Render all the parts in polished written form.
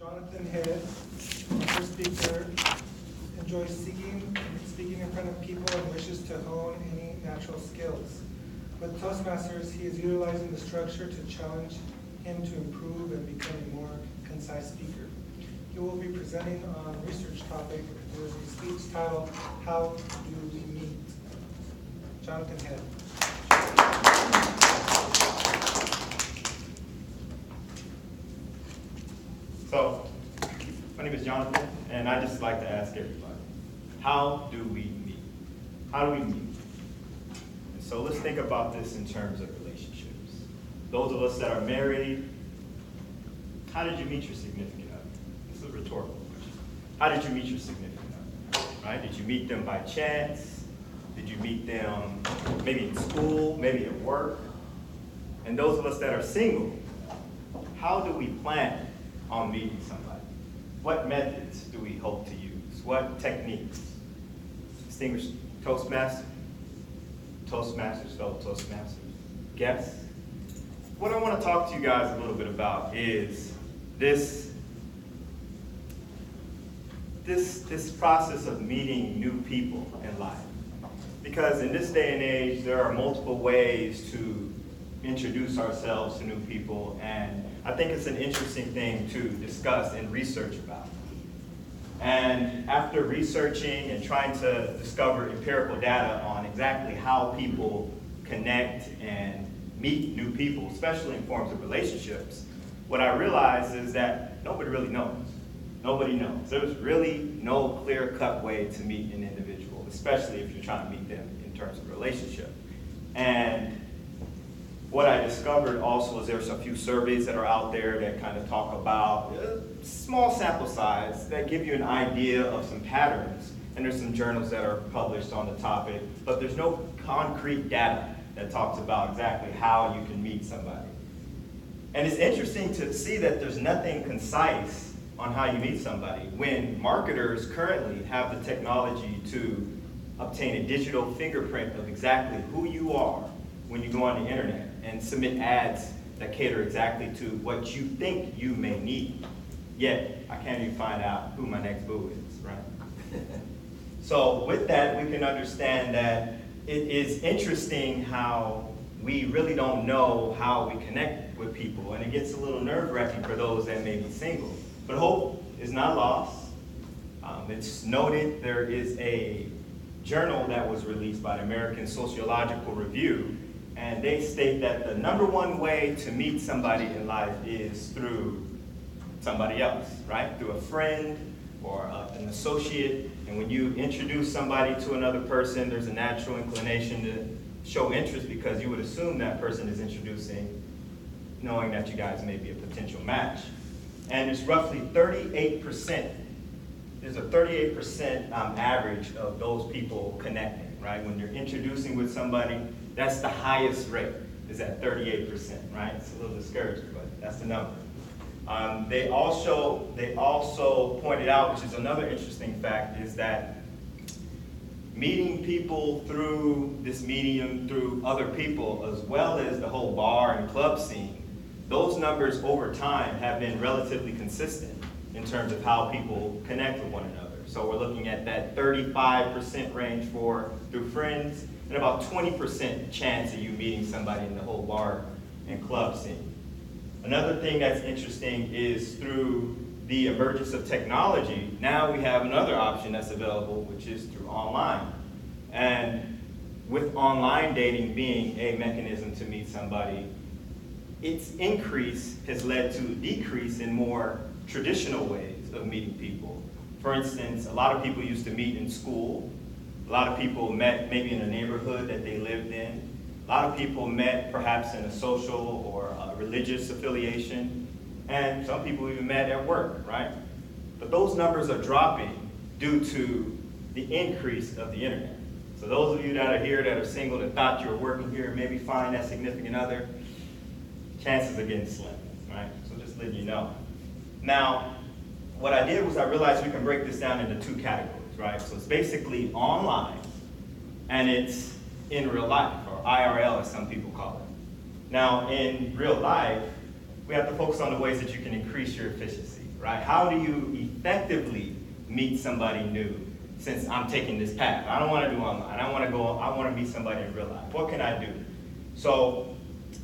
Jonathan Head, our speaker, enjoys speaking in front of people and wishes to hone any natural skills. With Toastmasters, he is utilizing the structure to challenge him to improve and become a more concise speaker. He will be presenting on a research topic. There is a speech titled, How Do We Meet? Jonathan Head. So, my name is Jonathan, and I just like to ask everybody, how do we meet? How do we meet? And so let's think about this in terms of relationships. Those of us that are married, how did you meet your significant other? This is a rhetorical question. How did you meet your significant other? Right? Did you meet them by chance? Did you meet them maybe in school, maybe at work? And those of us that are single, how do we plan on meeting somebody? What methods do we hope to use? What techniques? Distinguished Toastmasters, fellow Toastmasters, guests. What I want to talk to you guys a little bit about is this process of meeting new people in life. Because in this day and age, there are multiple ways to introduce ourselves to new people, and I think it's an interesting thing to discuss and research about. And after researching and trying to discover empirical data on exactly how people connect and meet new people, especially in forms of relationships, what I realized is that nobody really knows. Nobody knows. There's really no clear-cut way to meet an individual, especially if you're trying to meet them in terms of relationship. And what I discovered also is there's a few surveys that are out there that kind of talk about a small sample size that give you an idea of some patterns. And there's some journals that are published on the topic, but there's no concrete data that talks about exactly how you can meet somebody. And it's interesting to see that there's nothing concise on how you meet somebody when marketers currently have the technology to obtain a digital fingerprint of exactly who you are when you go on the internet and submit ads that cater exactly to what you think you may need. Yet, I can't even find out who my next boo is, right? So with that, we can understand that it is interesting how we really don't know how we connect with people, and it gets a little nerve-wracking for those that may be single. But hope is not lost. It's noted there is a journal that was released by the American Sociological Review, and they state that the number one way to meet somebody in life is through somebody else, right? Through a friend or an associate. And when you introduce somebody to another person, there's a natural inclination to show interest because you would assume that person is introducing, knowing that you guys may be a potential match. And it's roughly 38%. There's a 38% average of those people connecting, right? When you're introducing with somebody, that's the highest rate, is at 38%, right? It's a little discouraging, but that's the number. They also pointed out, which is another interesting fact, is that meeting people through this medium, through other people, as well as the whole bar and club scene, those numbers over time have been relatively consistent in terms of how people connect with one another. So we're looking at that 35% range through friends, and about 20% chance of you meeting somebody in the whole bar and club scene. Another thing that's interesting is through the emergence of technology, now we have another option that's available, which is through online. And with online dating being a mechanism to meet somebody, its increase has led to a decrease in more traditional ways of meeting people. For instance, a lot of people used to meet in school. A lot of people met maybe in a neighborhood that they lived in. A lot of people met perhaps in a social or a religious affiliation. And some people even met at work, right? But those numbers are dropping due to the increase of the internet. So those of you that are here that are single that thought you were working here and maybe find that significant other, chances are getting slim, right? So just letting you know. Now, what I did was I realized we can break this down into two categories, right? So it's basically online, and it's in real life, or IRL as some people call it. Now, in real life, we have to focus on the ways that you can increase your efficiency, right? How do you effectively meet somebody new since I'm taking this path? I don't want to do online. I want to meet somebody in real life. What can I do? So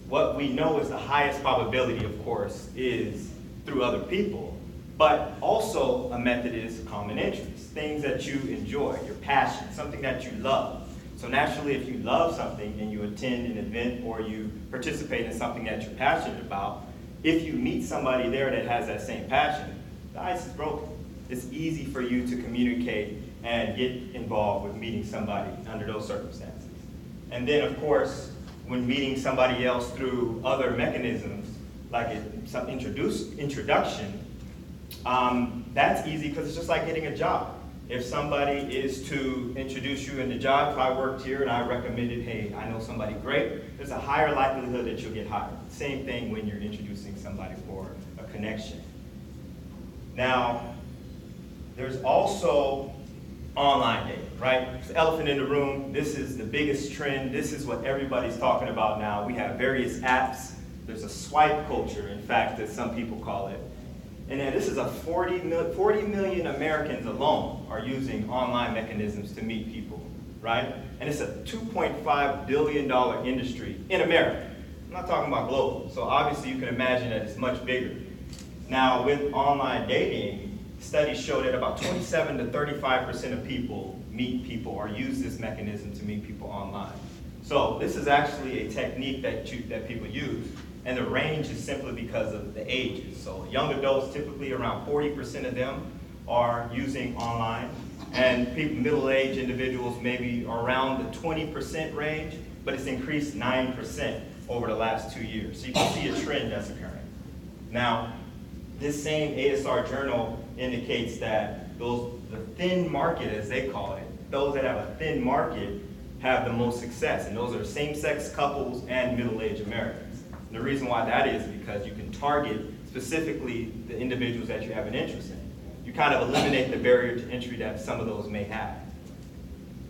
what we know is the highest probability, of course, is through other people, but also a method is common interests, things that you enjoy, your passion, something that you love. So naturally, if you love something and you attend an event or you participate in something that you're passionate about, if you meet somebody there that has that same passion, the ice is broken. It's easy for you to communicate and get involved with meeting somebody under those circumstances. And then, of course, when meeting somebody else through other mechanisms, like some introduction, that's easy because it's just like getting a job. If somebody is to introduce you in the job, if I worked here and I recommended, hey, I know somebody great, there's a higher likelihood that you'll get hired. Same thing when you're introducing somebody for a connection. Now, there's also online dating, right? It's the elephant in the room. This is the biggest trend. This is what everybody's talking about now. We have various apps. There's a swipe culture, in fact, that some people call it. And then this is 40 million Americans alone are using online mechanisms to meet people, right? And it's a $2.5 billion industry in America. I'm not talking about global. So obviously you can imagine that it's much bigger. Now with online dating, studies show that about 27 to 35% of people meet people or use this mechanism to meet people online. So this is actually a technique that people use. And the range is simply because of the ages. So young adults, typically around 40% of them are using online. And people, middle-aged individuals, maybe around the 20% range, but it's increased 9% over the last 2 years. So you can see a trend that's occurring. Now, this same ASR journal indicates that the thin market, as they call it, those that have a thin market have the most success. And those are same-sex couples and middle-aged Americans. And the reason why that is because you can target specifically the individuals that you have an interest in. You kind of eliminate the barrier to entry that some of those may have.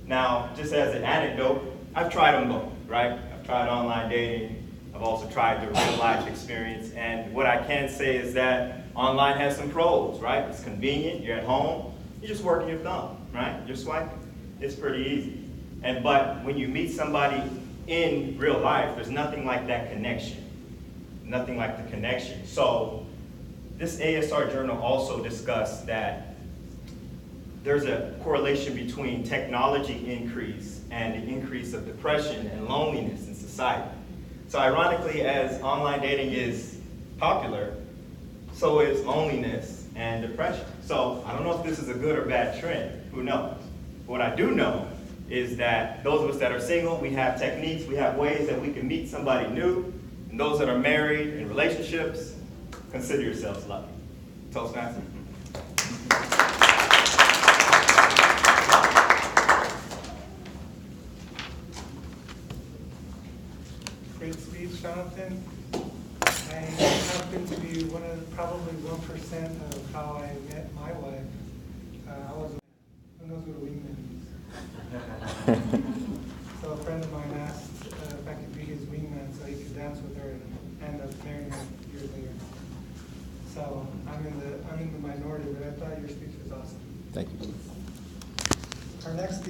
Now, just as an anecdote, I've tried them both, right? I've tried online dating. I've also tried the real life experience. And what I can say is that online has some pros, right? It's convenient. You're at home. You're just working your thumb, right? You're swiping. It's pretty easy. But when you meet somebody in real life, there's nothing like that connection. Nothing like the connection. So this ASR journal also discussed that there's a correlation between technology increase and the increase of depression and loneliness in society. So ironically, as online dating is popular, so is loneliness and depression. So I don't know if this is a good or bad trend. Who knows? What I do know is that those of us that are single, we have techniques, we have ways that we can meet somebody new. And those that are married in relationships, consider yourselves lucky. Toastmasters. Great speech, Jonathan. I happen to be probably 1% of how I met my wife. Who knows what a wingman is? So a friend of mine asked if I could be his wingman so he could dance with her and end up marrying her years later. So I'm in the minority, but I thought your speech was awesome. Thank you. Our next speaker